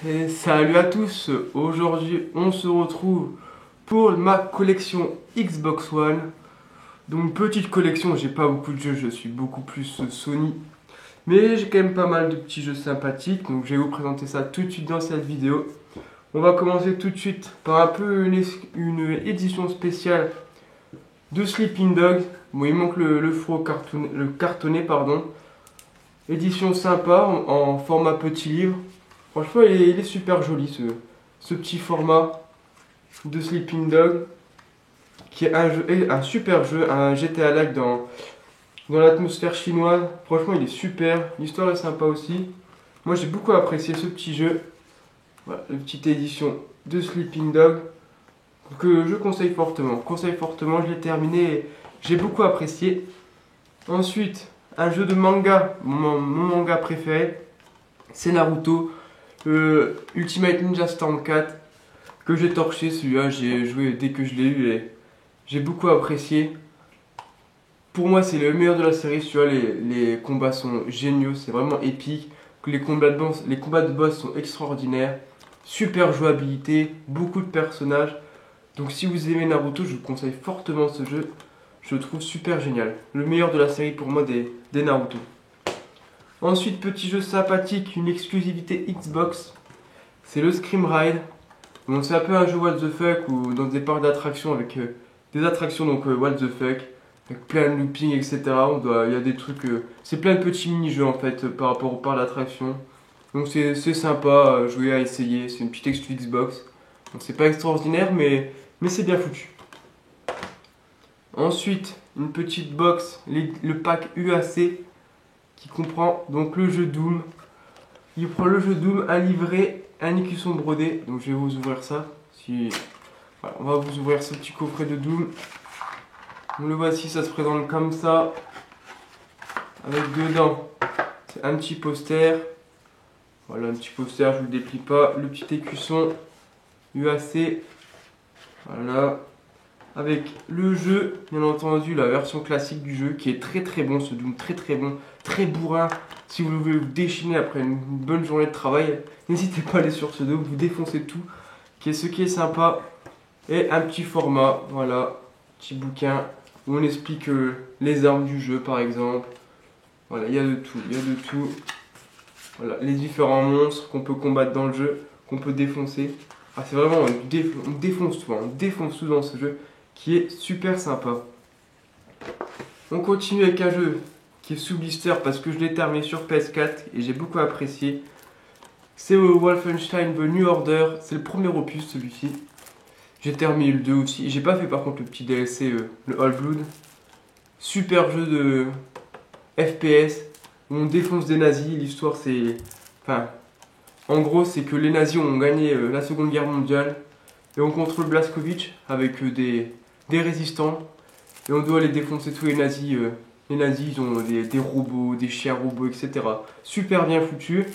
Et salut à tous, aujourd'hui on se retrouve pour ma collection Xbox One. Donc petite collection, j'ai pas beaucoup de jeux, je suis beaucoup plus Sony. Mais j'ai quand même pas mal de petits jeux sympathiques, donc je vais vous présenter ça tout de suite dans cette vidéo. On va commencer tout de suite par un peu une édition spéciale de Sleeping Dogs. Bon, il manque le faux le cartonné, pardon. Édition sympa en format petit livre. Franchement, il est super joli ce petit format de Sleeping Dog, qui est un super jeu, un GTA-like dans l'atmosphère chinoise. Franchement, il est super. L'histoire est sympa aussi. Moi, j'ai beaucoup apprécié ce petit jeu. Voilà, une petite édition de Sleeping Dog que je conseille fortement. Je l'ai terminé et j'ai beaucoup apprécié. Ensuite, un jeu de manga, mon manga préféré, c'est Naruto. Ultimate Ninja Storm 4 que j'ai torché, celui-là j'ai joué dès que je l'ai eu et j'ai beaucoup apprécié. Pour moi c'est le meilleur de la série, celui-là les combats sont géniaux, c'est vraiment épique. Les combats de boss sont extraordinaires, super jouabilité, beaucoup de personnages. Donc si vous aimez Naruto, je vous conseille fortement ce jeu, je le trouve super génial. Le meilleur de la série pour moi des Naruto. Ensuite, petit jeu sympathique, une exclusivité Xbox, c'est le Scream Ride. Donc c'est un peu un jeu what the fuck ou dans des parcs d'attractions avec des attractions donc what the fuck, avec plein de looping etc. Il y a des trucs, c'est plein de petits mini-jeux en fait par rapport au parc d'attractions. Donc c'est sympa à jouer, à essayer, c'est une petite exclu Xbox. Donc c'est pas extraordinaire mais c'est bien foutu. Ensuite, une petite box, le pack UAC qui comprend donc le jeu Doom. Il prend le jeu Doom, un livret, un écusson brodé. Donc je vais vous ouvrir ça. Voilà, on va vous ouvrir ce petit coffret de Doom. Donc le voici, ça se présente comme ça. Avec dedans, c'est un petit poster. Voilà, un petit poster, je ne vous le déplie pas. Le petit écusson UAC. Voilà. Avec le jeu, bien entendu, la version classique du jeu qui est très très bon, ce Doom, très très bon, très bourrin. Si vous voulez vous déchaîner après une bonne journée de travail, n'hésitez pas à aller sur ce Doom, vous défoncez tout, ce qui est sympa. Et un petit format, voilà, petit bouquin où on explique les armes du jeu par exemple. Voilà, il y a de tout, il y a de tout. Voilà, les différents monstres qu'on peut combattre dans le jeu, qu'on peut défoncer. Ah, c'est vraiment, on défonce tout, hein, on défonce tout dans ce jeu qui est super sympa. On continue avec un jeu qui est sous blister parce que je l'ai terminé sur PS4 et j'ai beaucoup apprécié. C'est Wolfenstein The New Order, c'est le premier opus celui-ci. J'ai terminé le 2 aussi, j'ai pas fait par contre le petit DLC, le All Blood. Super jeu de FPS où on défonce des nazis, l'histoire c'est... Enfin, en gros c'est que les nazis ont gagné la seconde guerre mondiale et on contrôle Blazkowicz avec des résistants et on doit aller défoncer tous les nazis. Les nazis ils ont des robots, des chiens robots, etc. Super bien foutu,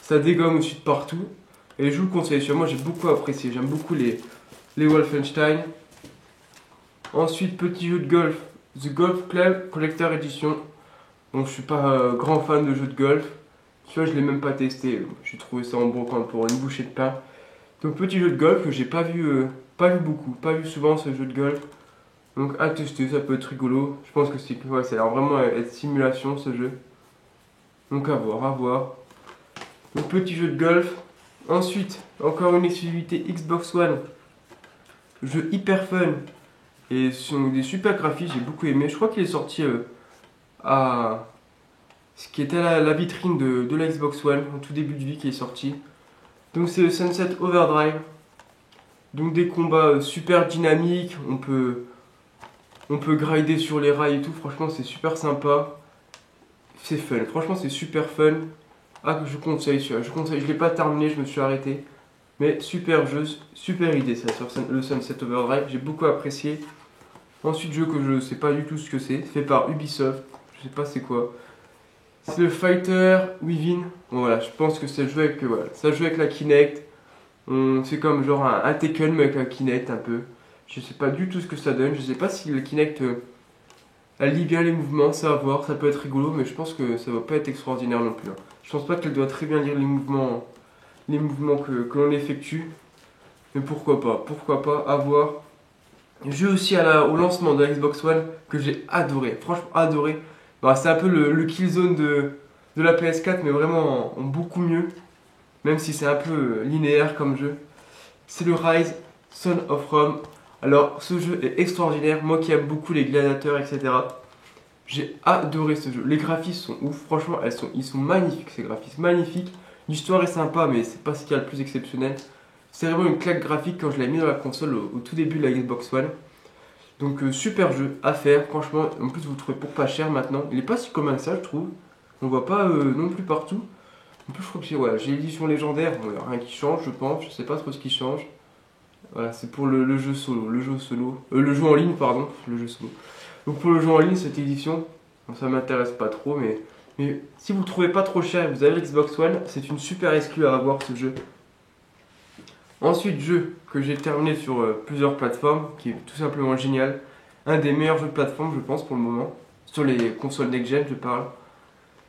ça dégomme aussi de partout et je vous le conseille, moi j'ai beaucoup apprécié, j'aime beaucoup les Wolfenstein. Ensuite petit jeu de golf, The Golf Club Collector Edition. Donc je suis pas grand fan de jeux de golf, tu vois je l'ai même pas testé, j'ai trouvé ça en brocante pour une bouchée de pain. Donc petit jeu de golf que j'ai pas vu beaucoup, pas vu souvent ce jeu de golf. Donc à tester, ça peut être rigolo. Je pense que ça a l'air vraiment être simulation ce jeu. Donc à voir, à voir. Donc petit jeu de golf. Ensuite, encore une exclusivité Xbox One. Jeu hyper fun. Et ce sont des super graphiques, j'ai beaucoup aimé. Je crois qu'il est sorti à... Ce qui était la vitrine de la Xbox One, au tout début de vie qui est sorti. Donc c'est le Sunset Overdrive. Donc des combats super dynamiques, on peut grinder sur les rails et tout, franchement c'est super sympa. C'est fun, franchement c'est super fun. Ah, je conseille celui-là, je l'ai pas terminé, je me suis arrêté. Mais super jeu, super idée ça sur le Sunset Overdrive, j'ai beaucoup apprécié. Ensuite jeu que je sais pas du tout ce que c'est, fait par Ubisoft, je sais pas c'est quoi. C'est le Fighter Within. Bon, voilà, je pense que ça joue avec, voilà, ça joue avec la Kinect. C'est comme genre un Tekken mais avec la Kinect un peu. Je sais pas du tout ce que ça donne. Je sais pas si le Kinect elle lit bien les mouvements, ça va voir, ça peut être rigolo, mais je pense que ça va pas être extraordinaire non plus, hein. Je pense pas qu'elle doit très bien lire les mouvements les mouvements que l'on effectue. Mais pourquoi pas avoir. Jeu aussi au lancement de la Xbox One que j'ai adoré, franchement adoré. Bah, c'est un peu le Killzone de la PS4, mais vraiment en beaucoup mieux, même si c'est un peu linéaire comme jeu. C'est le Rise Son of Rome. Alors, ce jeu est extraordinaire. Moi qui aime beaucoup les gladiateurs, etc., j'ai adoré ce jeu. Les graphismes sont ouf, franchement, ils sont magnifiques, ces graphismes, magnifiques. L'histoire est sympa, mais c'est pas ce qu'il y a le plus exceptionnel. C'est vraiment une claque graphique quand je l'ai mis dans la console au tout début de la Xbox One. Donc super jeu à faire, franchement. En plus vous le trouvez pour pas cher maintenant. Il est pas si commun que ça, je trouve. On voit pas non plus partout. En plus je crois que j'ai l'édition légendaire. Bon, il n'y a rien qui change, je pense. Je sais pas trop ce qui change. Voilà, c'est pour le jeu solo. Le jeu en ligne, pardon. Le jeu solo. Donc pour le jeu en ligne, cette édition, bon, ça m'intéresse pas trop. Mais si vous le trouvez pas trop cher et vous avez l'Xbox One, c'est une super exclue à avoir ce jeu. Ensuite, jeu que j'ai terminé sur plusieurs plateformes, qui est tout simplement génial. Un des meilleurs jeux de plateforme, je pense, pour le moment. Sur les consoles next-gen, je parle.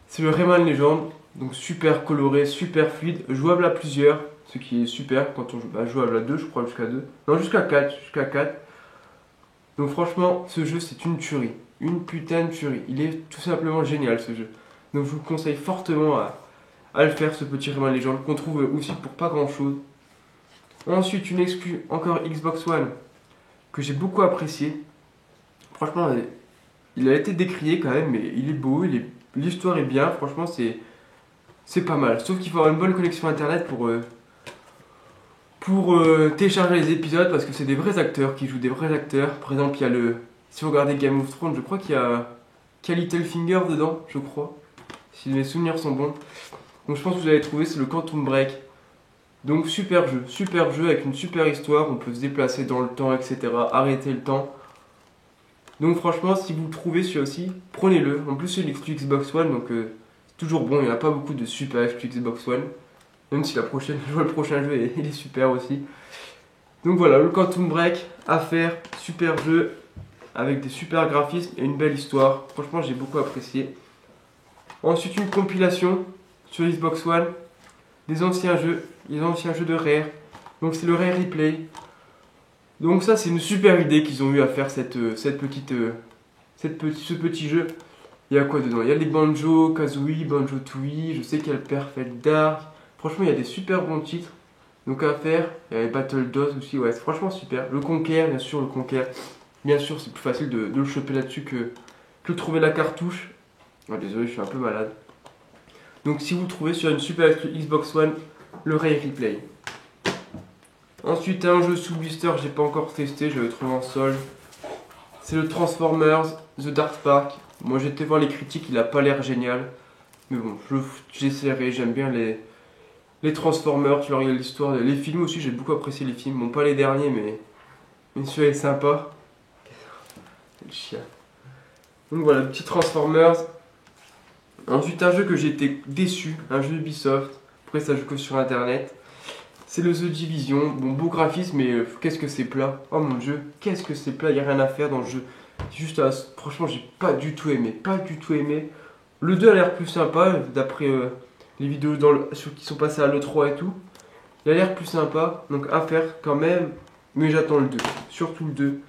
C'est le Rayman Legends. Donc super coloré, super fluide, jouable à plusieurs. Ce qui est super quand on joue. Bah, jouable à 2, je crois, jusqu'à 2. Non, jusqu'à 4. Jusqu'à 4. Donc franchement, ce jeu, c'est une tuerie. Une putain de tuerie. Il est tout simplement génial, ce jeu. Donc je vous conseille fortement à le faire, ce petit Rayman Legends, qu'on trouve aussi pour pas grand-chose. Ensuite, une exclue, encore Xbox One, que j'ai beaucoup apprécié. Franchement, il a été décrié quand même, mais il est beau, l'histoire est bien, franchement, c'est pas mal. Sauf qu'il faut avoir une bonne connexion internet pour télécharger les épisodes, parce que c'est des vrais acteurs qui jouent des vrais acteurs. Par exemple, il y a si vous regardez Game of Thrones, je crois qu'il y a Littlefinger dedans, je crois, si mes souvenirs sont bons. Donc je pense que vous allez trouver, c'est le Quantum Break. Donc super jeu avec une super histoire, on peut se déplacer dans le temps, etc. Arrêter le temps. Donc franchement, si vous le trouvez celui-là aussi, prenez-le. En plus c'est l'exclu Xbox One, donc c'est toujours bon, il n'y a pas beaucoup de super exclu Xbox One. Même si le prochain jeu il est super aussi. Donc voilà, le Quantum Break à faire, super jeu, avec des super graphismes et une belle histoire. Franchement j'ai beaucoup apprécié. Ensuite une compilation sur Xbox One, des anciens jeux de Rare. Donc c'est le Rare Replay. Donc ça c'est une super idée qu'ils ont eu à faire ce petit jeu. Il y a quoi dedans? Il y a les Banjo, Kazooie, Banjo Tooie, je sais qu'il y a le Perfect Dark. Franchement il y a des super bons titres. Donc à faire, il y a les Battle DOS aussi, ouais c'est franchement super. Le Conquer, bien sûr le Conquer. Bien sûr c'est plus facile de le choper là-dessus que de trouver la cartouche. Oh, désolé je suis un peu malade. Donc si vous le trouvez sur une super Xbox One, le Rare Replay. Ensuite un jeu sous blister, j'ai pas encore testé, je l'avais trouvé en solde. C'est le Transformers The Dark Spark. Moi j'ai été voir les critiques, il a pas l'air génial. Mais bon, j'essaierai, j'aime bien les Transformers, tu vois, regardes l'histoire. Les films aussi, j'ai beaucoup apprécié les films. Bon pas les derniers mais celui-là est sympa. Le chien. Donc voilà, le petit Transformers. Ensuite un jeu que j'ai été déçu, un jeu Ubisoft. Après ça joue que sur internet. C'est le The Division. Bon, beau graphisme, mais qu'est-ce que c'est plat. Oh mon dieu, qu'est-ce que c'est plat, il n'y a rien à faire dans le jeu. Juste, franchement, j'ai pas du tout aimé. Pas du tout aimé. Le 2 a l'air plus sympa, d'après les vidéos qui sont passées à l'E3 et tout. Il a l'air plus sympa, donc à faire quand même. Mais j'attends le 2, surtout le 2.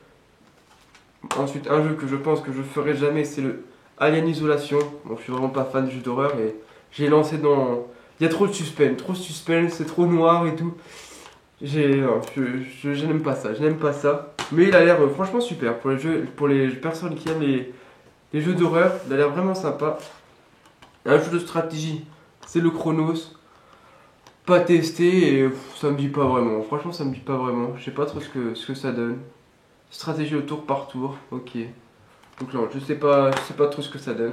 Ensuite, un jeu que je pense que je ferai jamais, c'est le Alien Isolation. Bon, je suis vraiment pas fan de jeux d'horreur et j'ai lancé dans... Il y a trop de suspense, c'est trop noir et tout. Je n'aime pas ça, Mais il a l'air franchement super. Pour les personnes qui aiment les jeux d'horreur, il a l'air vraiment sympa. Un jeu de stratégie, c'est le Chronos. Pas testé et ça me dit pas vraiment. Franchement, ça me dit pas vraiment. Je sais pas trop ce que ça donne. Stratégie au tour par tour, ok. Donc non, je sais pas trop ce que ça donne.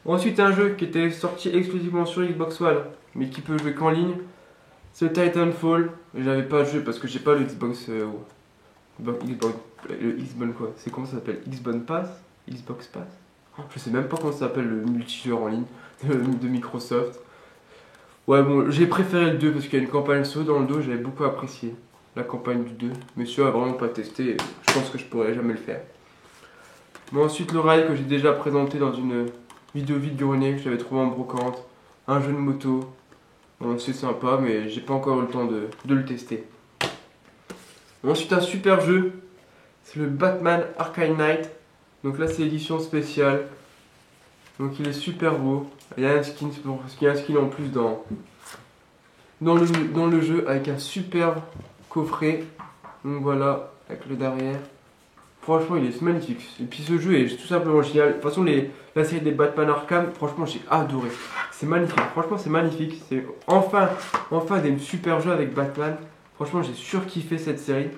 Ensuite, un jeu qui était sorti exclusivement sur Xbox One, mais qui peut jouer qu'en ligne, c'est le Titanfall. J'avais pas joué parce que j'ai pas le Xbox. Le Xbox quoi? C'est comment ça s'appelle? Xbox Pass? Xbox Pass? Je sais même pas comment ça s'appelle le multijoueur en ligne de Microsoft. Ouais, bon, j'ai préféré le 2 parce qu'il y a une campagne SEO dans le dos, j'avais beaucoup apprécié la campagne du 2. Mais celui-là, vraiment pas testé, et je pense que je pourrais jamais le faire. Mais ensuite, le rail que j'ai déjà présenté dans une vidéo vide-grenier que j'avais trouvé en brocante, un jeu de moto. Bon, c'est sympa, mais j'ai pas encore eu le temps de le tester. Ensuite, un super jeu, c'est le Batman Arkham Knight. Donc là, c'est l'édition spéciale. Donc il est super beau. Il y a un skin, il y a un skin en plus dans le jeu avec un superbe coffret. Donc voilà, avec le derrière. Franchement, il est magnifique. Et puis ce jeu est tout simplement génial. De toute façon, la série des Batman Arkham, franchement, j'ai adoré. C'est magnifique. Franchement, c'est magnifique. C'est enfin des super jeux avec Batman. Franchement, j'ai surkiffé cette série.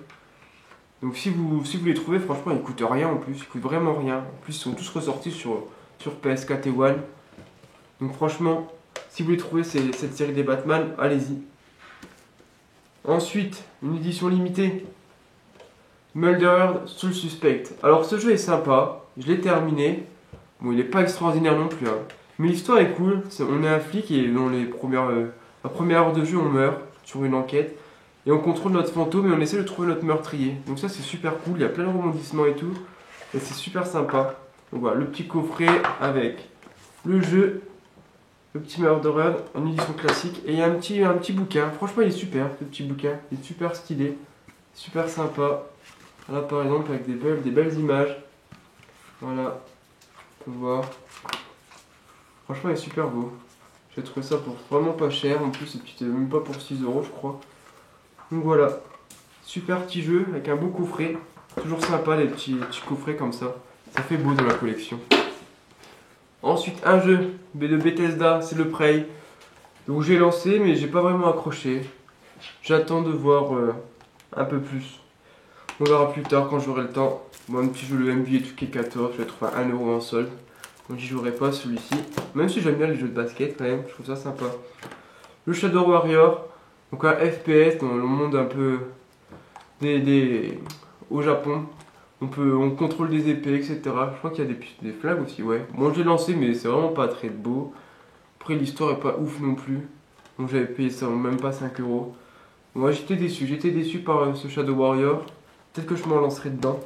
Donc si vous les trouvez, franchement, ils coûtent rien en plus. Ils coûtent vraiment rien. En plus, ils sont tous ressortis sur PS4 et One. Donc franchement, si vous les trouvez, cette série des Batman, allez-y. Ensuite, une édition limitée. Murdered Soul Suspect. Alors ce jeu est sympa, je l'ai terminé. Bon, il n'est pas extraordinaire non plus, hein. Mais l'histoire est cool. On est un flic et dans la première heure de jeu, on meurt sur une enquête. Et on contrôle notre fantôme et on essaie de trouver notre meurtrier. Donc ça c'est super cool, il y a plein de rebondissements et tout. Et c'est super sympa. Donc voilà, le petit coffret avec le jeu, le petit Murdered en édition classique. Et il y a un petit bouquin. Franchement il est super, ce petit bouquin. Il est super stylé, super sympa. Là par exemple avec des belles images. Voilà, on peut voir. Franchement il est super beau. J'ai trouvé ça pour vraiment pas cher. En plus c'était même pas pour 6 € je crois. Donc voilà, super petit jeu avec un beau coffret. Toujours sympa les petits coffrets comme ça. Ça fait beau dans la collection. Ensuite un jeu de Bethesda, c'est le Prey. Donc j'ai lancé mais j'ai pas vraiment accroché. J'attends de voir un peu plus. On verra plus tard quand j'aurai le temps. Bon, un petit jeu, le NBA 2K14, je vais trouver à 1 € en solde. Donc j'y jouerai pas celui-ci. Même si j'aime bien les jeux de basket quand même, je trouve ça sympa. Le Shadow Warrior, donc un FPS dans le monde un peu au Japon. On contrôle des épées, etc. Je crois qu'il y a des flingues aussi, ouais. Bon, j'ai lancé, mais c'est vraiment pas très beau. Après, l'histoire est pas ouf non plus. Donc j'avais payé ça même pas 5 €. Moi, j'étais déçu par ce Shadow Warrior. Peut-être que je m'en lancerai dedans.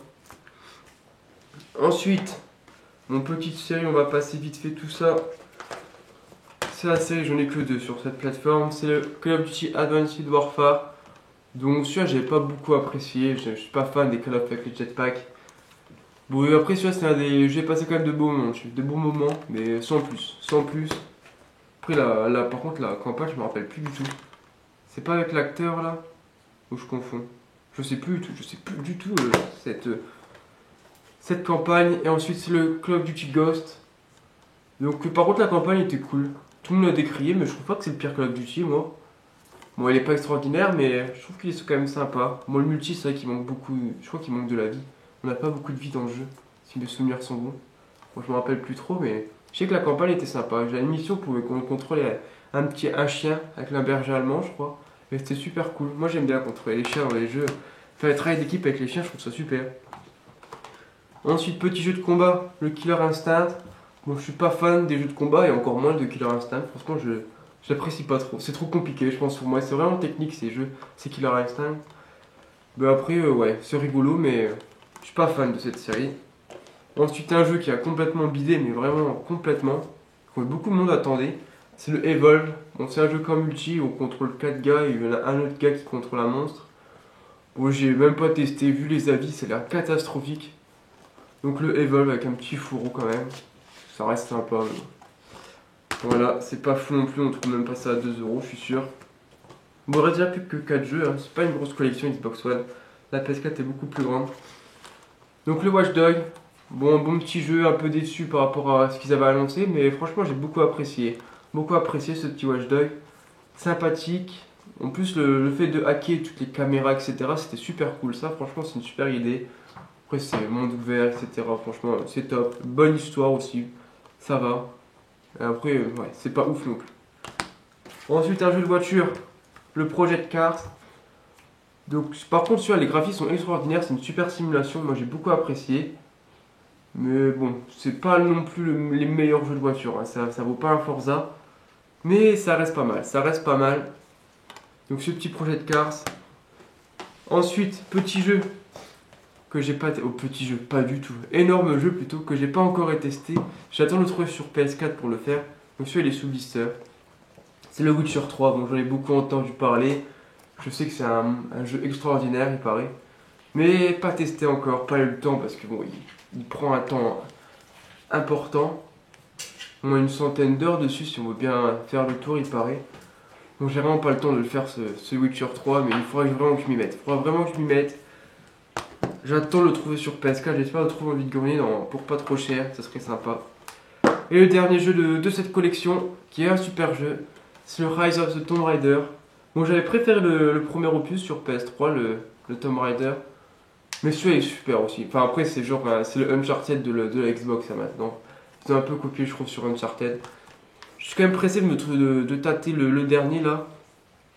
Ensuite, mon petite série, on va passer vite fait tout ça. C'est la série, j'en ai que 2 sur cette plateforme. C'est le Call of Duty Advanced Warfare. Donc celui-là, j'avais pas beaucoup apprécié. Je suis pas fan des Call of avec les jetpacks. Bon, et après celui-là, c'est un des. J'ai passé quand même de bons moments, mais sans plus. Sans plus. Après, par contre, la campagne, je me rappelle plus du tout. C'est pas avec l'acteur là? Ou je confonds? Je sais plus du tout cette campagne. Et ensuite c'est le Call of Duty Ghost. Donc par contre la campagne était cool. Tout le monde l'a décrié mais je trouve pas que c'est le pire Call of Duty moi. Bon il est pas extraordinaire mais je trouve qu'il est quand même sympa. Moi le multi c'est vrai qu'il manque beaucoup. Je crois qu'il manque de la vie. On n'a pas beaucoup de vie dans le jeu. Si mes souvenirs sont bons. Moi je me rappelle plus trop mais je sais que la campagne était sympa. J'ai une mission pour contrôler un chien avec un berger allemand je crois. Et c'était super cool. Moi j'aime bien contrôler les chiens dans les jeux. Faire le travail d'équipe avec les chiens, je trouve ça super. Ensuite, petit jeu de combat, le Killer Instinct. Bon, je suis pas fan des jeux de combat et encore moins de Killer Instinct. Franchement, je l'apprécie pas trop. C'est trop compliqué, je pense, pour moi. C'est vraiment technique ces jeux, c'est Killer Instinct. Mais après, ouais, c'est rigolo, mais je suis pas fan de cette série. Ensuite, un jeu qui a complètement bidé, mais vraiment complètement, que beaucoup de monde attendait. C'est le Evolve. Bon, c'est un jeu comme multi où on contrôle 4 gars et il y en a un autre gars qui contrôle un monstre. Bon, j'ai même pas testé, vu les avis, ça a l'air catastrophique. Donc le Evolve avec un petit fourreau quand même. Ça reste sympa. Mais... Voilà, c'est pas fou non plus, on trouve même pas ça à 2 €, je suis sûr. Bon, il reste déjà plus que 4 jeux, hein. C'est pas une grosse collection Xbox One. La PS4 est beaucoup plus grande. Donc le Watch Dogs. Bon, un bon petit jeu, un peu déçu par rapport à ce qu'ils avaient annoncé, mais franchement j'ai beaucoup apprécié. Beaucoup apprécié ce petit Watch Dogs. Sympathique. En plus, le fait de hacker toutes les caméras, etc., c'était super cool. Ça, franchement, c'est une super idée. Après, c'est monde ouvert, etc. Franchement, c'est top. Bonne histoire aussi. Ça va. Et après, ouais, c'est pas ouf non plus. Ensuite, un jeu de voiture. Le Project Cars. Donc, par contre, celui-là, les graphismes sont extraordinaires. C'est une super simulation. Moi, j'ai beaucoup apprécié. Mais bon, c'est pas non plus les meilleurs jeux de voiture. Hein. Ça vaut pas un Forza. Mais ça reste pas mal. Ça reste pas mal. Donc ce petit projet de Cars. Ensuite, petit jeu que j'ai pas... Oh, petit jeu, pas du tout. Énorme jeu plutôt, que j'ai pas encore testé. J'attends de le trouver sur PS4 pour le faire. Donc celui-là, il est sous blister. C'est le Witcher 3, bon j'en ai beaucoup entendu parler. Je sais que c'est un jeu extraordinaire, il paraît. Mais pas testé encore, pas eu le temps parce que bon, il prend un temps important. On a une centaine d'heures dessus si on veut bien faire le tour, il paraît. Donc j'ai vraiment pas le temps de le faire ce Witcher 3, mais il faudrait vraiment que je m'y mette. Il faudra vraiment que je m'y mette. J'attends de le trouver sur PS4, j'espère le trouver en vide-grenier pour pas trop cher, ça serait sympa. Et le dernier jeu de cette collection, qui est un super jeu, c'est le Rise of the Tomb Raider. Bon, j'avais préféré le premier opus sur PS3, le Tomb Raider. Mais celui-là est super aussi. Enfin, après, c'est genre, c'est le Uncharted de la Xbox ça, maintenant. C'est un peu copié, je trouve, sur Uncharted. Je suis quand même pressé de tâter le dernier là,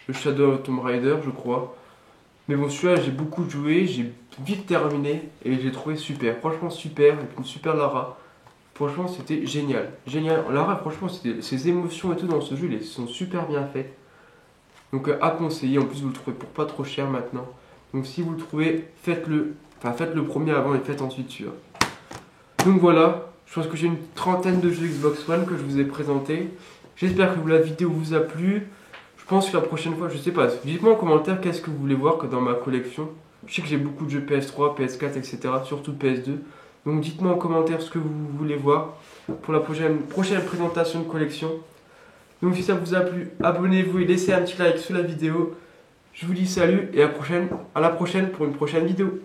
le Shadow of Tomb Raider, je crois. Mais bon, celui-là, j'ai beaucoup joué, j'ai vite terminé et j'ai trouvé super. Franchement, super, avec une super Lara. Franchement, c'était génial. Génial. Lara, franchement, ses émotions et tout dans ce jeu, ils sont super bien faits. Donc, à conseiller. En plus, vous le trouvez pour pas trop cher maintenant. Donc, si vous le trouvez, faites-le. Enfin, faites le premier avant et faites ensuite celui-là. Donc, voilà. Je pense que j'ai une trentaine de jeux Xbox One que je vous ai présentés. J'espère que la vidéo vous a plu. Je pense que la prochaine fois, je sais pas. Dites-moi en commentaire qu'est-ce que vous voulez voir que dans ma collection. Je sais que j'ai beaucoup de jeux PS3, PS4, etc. Surtout PS2. Donc dites-moi en commentaire ce que vous voulez voir pour la prochaine présentation de collection. Donc si ça vous a plu, abonnez-vous et laissez un petit like sous la vidéo. Je vous dis salut et à la prochaine pour une prochaine vidéo.